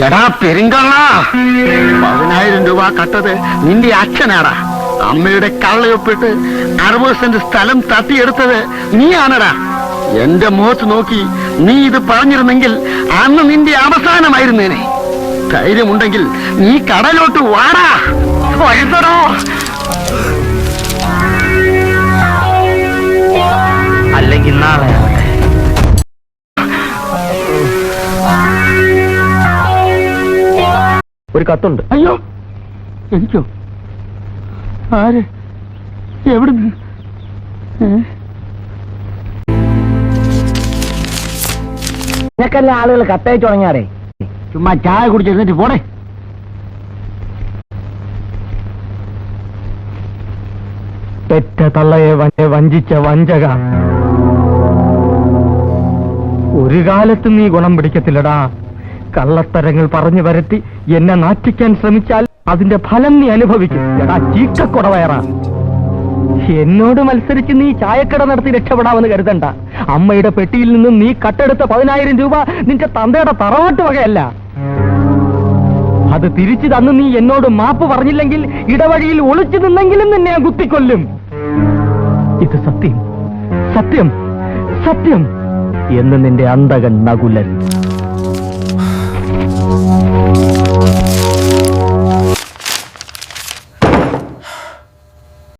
എടാ പെരുങ്കള്ള, 10,000 രൂപ കട്ടത് നിന്റെ അച്ഛനാടാ. അമ്മയുടെ കള്ളയൊപ്പിട്ട് 60 സെന്റ് സ്ഥലം തട്ടിയെടുത്തത് നീയാണടാ. എന്റെ മുഖത്ത് നോക്കി നീ ഇത് പറഞ്ഞിരുന്നെങ്കിൽ അന്ന് നിന്റെ അവസാനമായിരുന്നേനെ. ധൈര്യമുണ്ടെങ്കിൽ നീ കടലോട്ട് വാടാ. വഴുതടോ. അല്ലെങ്കിൽ നാളെ ഒരു കത്തുണ്ട്. അയ്യോ, എനിക്കോ? ആര്? എവിടുന്ന്? നിനക്കെല്ലാം ആളുകൾ കത്തയച്ചു തുടങ്ങിയാടേ. ചുമ്മാ ചായ കുടിച്ചിരുന്നിട്ട് പോണേ. പെറ്റ തള്ളയെ വഞ്ചിച്ച വഞ്ചക, ഒരു കാലത്ത് നീ ഗുണം പിടിക്കത്തില്ലടാ. കള്ളത്തരങ്ങൾ പറഞ്ഞു വരത്തി എന്നെ നാറ്റിക്കാൻ ശ്രമിച്ചാൽ അതിന്റെ ഫലം നീ അനുഭവിക്കും. എടാ ചീക്കക്കൊടവയറാ, എന്നോട് മത്സരിച്ച് നീ ചായക്കട നടത്തി രക്ഷപ്പെടാമെന്ന് കരുതണ്ട. അമ്മയുടെ പെട്ടിയിൽ നിന്നും നീ കട്ടെടുത്ത 10,000 രൂപ നിന്റെ തന്തയുടെ തറവാട്ട് വകയല്ല. അത് തിരിച്ചു തന്ന് നീ എന്നോട് മാപ്പ് പറഞ്ഞില്ലെങ്കിൽ ഇടവഴിയിൽ ഒളിച്ചു നിന്നെങ്കിലും നിന്നെ ഞാൻ കുത്തിക്കൊല്ലും. ഇത് സത്യം, സത്യം, സത്യം എന്ന് നിന്റെ അന്തകൻ നകുലൻ.